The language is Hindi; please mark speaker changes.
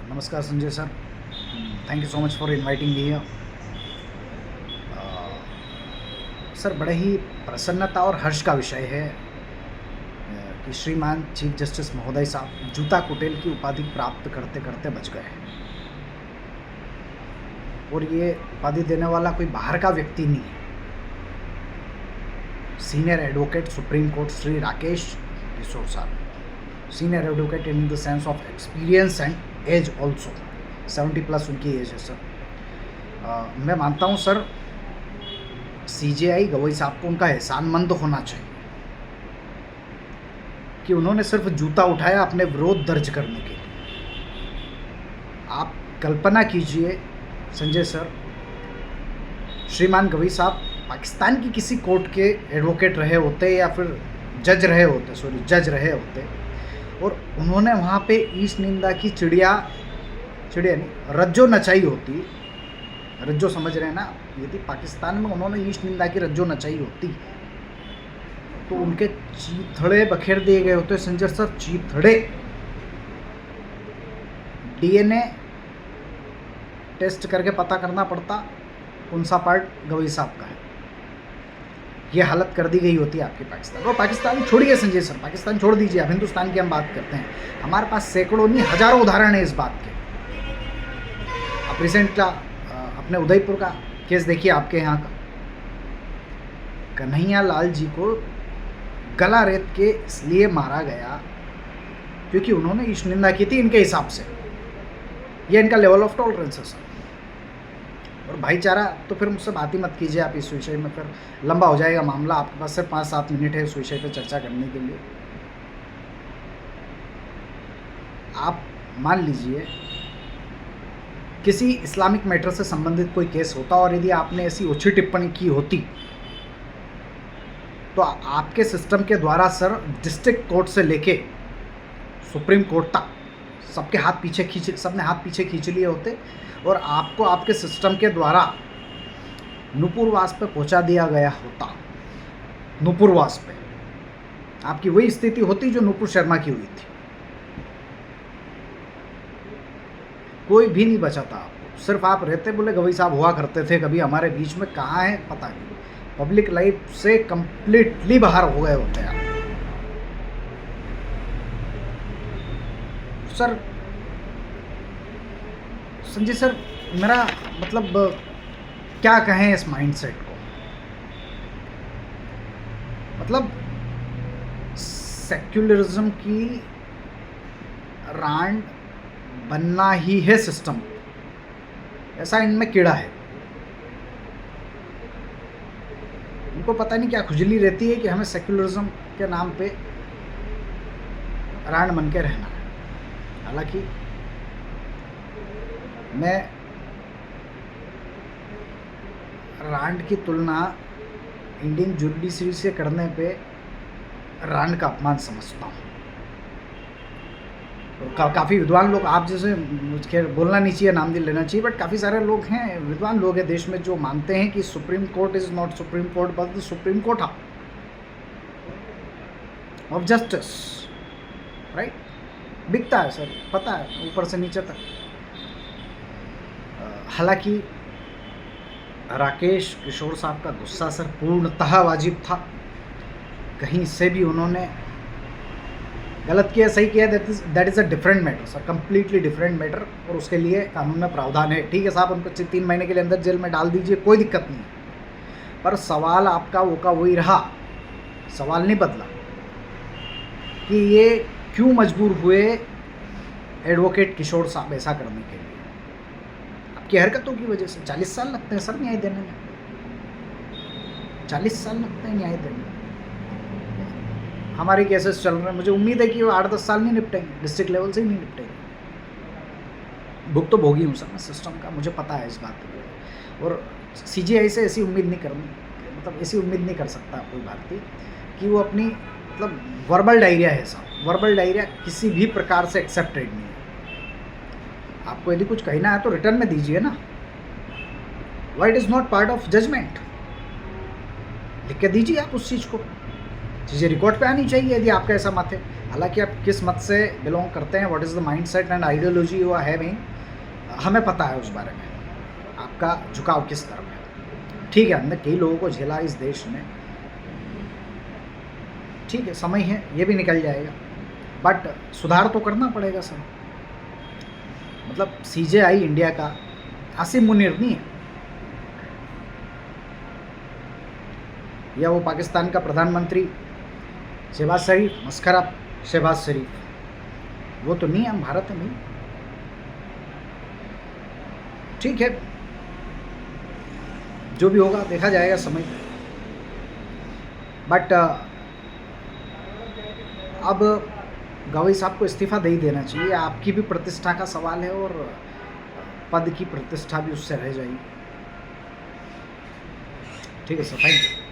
Speaker 1: नमस्कार Sanjay sir, thank you so much for inviting me here. Sir, बड़े ही प्रसन्नता और हर्ष का विषय है कि श्रीमान चीफ जस्टिस महोदय साहब जूता कुटेल की उपाधि प्राप्त करते करते बच गए और ये उपाधि देने वाला कोई बाहर का व्यक्ति नहीं है। Senior advocate supreme court Shri Rakesh Kishore साहब, senior advocate in the sense of experience and age also, 70+ उनकी एज है सर। मैं मानता हूँ सर, सीजेआई गवई साहब को उनका एहसानमंद होना चाहिए कि उन्होंने सिर्फ जूता उठाया अपने विरोध दर्ज करने के लिए। आप कल्पना कीजिए संजय सर, श्रीमान गवई साहब पाकिस्तान की किसी कोर्ट के एडवोकेट रहे होते या फिर जज रहे होते और उन्होंने वहाँ पे ईश निंदा की चिड़िया नहीं रज्जो नचाई होती। रज्जो समझ रहे हैं ना, यदि पाकिस्तान में उन्होंने ईश निंदा की रज्जो नचाई होती तो उनके चीथड़े बखेर दिए गए होते संजय सर, चीथड़े। डीएनए टेस्ट करके पता करना पड़ता कौन सा पार्ट गवई साहब का है। ये हालत कर दी गई होती है आपकी पाकिस्तान। और पाकिस्तान छोड़िए संजय सर, पाकिस्तान छोड़ दीजिए, अब हिंदुस्तान की हम बात करते हैं। हमारे पास सैकड़ों नहीं हजारों उदाहरण है इस बात के। आप रिसेंट का अपने उदयपुर का केस देखिए, आपके यहाँ का कन्हैया लाल जी को गला रेत के इसलिए मारा गया क्योंकि उन्होंने ईश निंदा की थी इनके हिसाब से। ये इनका लेवल ऑफ टॉलरेंस है सर। और भाईचारा तो फिर मुझसे बात ही मत कीजिए आप इस विषय में, फिर लंबा हो जाएगा मामला। आपके पास सिर्फ 5-7 मिनट है इस विषय पर चर्चा करने के लिए। आप मान लीजिए किसी इस्लामिक मैटर से संबंधित कोई केस होता और यदि आपने ऐसी ओछी टिप्पणी की होती तो आपके सिस्टम के द्वारा सर डिस्ट्रिक्ट कोर्ट से लेके सुप्रीम कोर्ट तक सबने हाथ पीछे खींच लिए होते और आपको आपके सिस्टम के द्वारा नुपुरवास पे पहुंचा दिया गया होता। नुपुरवास पे आपकी वही स्थिति होती जो नुपुर शर्मा की हुई थी। कोई भी नहीं बचा था आपको, सिर्फ आप रहते बोले गवई साहब हुआ करते थे, कभी हमारे बीच में कहाँ है पता नहीं। पब्लिक लाइफ से कंप्लीटली बाहर हो गए होते हैं आप सर। संजय सर, मेरा मतलब क्या कहें इस माइंडसेट को, मतलब सेक्युलरिज्म की रांड बनना ही है सिस्टम, ऐसा इनमें कीड़ा है। उनको पता नहीं क्या खुजली रहती है कि हमें सेक्युलरिज्म के नाम पे रांड बन के रहना है। हालांकि मैं रांड की तुलना इंडियन जुडिशरी से करने पे रांड का अपमान समझता हूँ। काफ़ी विद्वान लोग, आप जैसे मुझे बोलना नहीं चाहिए, नाम लेना चाहिए, बट काफ़ी सारे लोग हैं, विद्वान लोग हैं देश में जो मानते हैं कि supreme court is not supreme court but the supreme court of justice, right. बिकता है सर, पता है, ऊपर से नीचे तक। हालांकि राकेश किशोर साहब का गुस्सा सर पूर्णतः वाजिब था। कहीं से भी उन्होंने गलत किया सही किया, that is a different matter sir, completely different matter. और उसके लिए कानून में प्रावधान है। ठीक है साहब, उनको 3 महीने के लिए अंदर जेल में डाल दीजिए, कोई दिक्कत नहीं। पर सवाल आपका वो का वही रहा, सवाल नहीं बदला कि ये क्यों मजबूर हुए एडवोकेट किशोर साहब ऐसा करने के लिए। आपकी हरकतों की वजह से 40 साल लगते हैं सर न्याय देने में, 40 साल लगते हैं न्याय देने में। हमारे केसेस चल रहे हैं, मुझे उम्मीद है कि वो 8-10 साल नहीं निपटेंगे, डिस्ट्रिक्ट लेवल से ही नहीं निपटेंगे। भुग तो भोगी हूँ सर मैं सिस्टम का, मुझे पता है इस बात की। और सीजीआई से ऐसी उम्मीद नहीं करनी, मतलब ऐसी उम्मीद नहीं कर सकता कोई भारतीय कि वो अपनी मतलब वर्बल डायरिया है साहब, वर्बल डायरिया किसी भी प्रकार से एक्सेप्टेड नहीं है। आपको यदि कुछ कहना है तो रिटर्न में दीजिए ना, why it is not part of judgement, लिख के दीजिए आप उस चीज़ को। चीज़ें रिकॉर्ड पे आनी चाहिए यदि आपका ऐसा मत है। हालांकि आप किस मत से बिलोंग करते हैं, what is the mindset and ideology you are having, हमें पता है उस बारे में, आपका झुकाव किस तरफ है। ठीक है, हमने कई लोगों को झेला इस देश में, ठीक है, समय है, ये भी निकल जाएगा, बट सुधार तो करना पड़ेगा सर। मतलब CJI इंडिया का आसिम मुनीर नहीं है, या वो पाकिस्तान का प्रधानमंत्री शहबाज शरीफ, मस्खरा शहबाज शरीफ, वो तो नहीं है, हम भारत में नहीं। ठीक है, जो भी होगा देखा जाएगा समय पे, बट अब गवई साहब को इस्तीफ़ा दे ही देना चाहिए। आपकी भी प्रतिष्ठा का सवाल है और पद की प्रतिष्ठा भी उससे रह जाएगी। ठीक है सर, थैंक यू।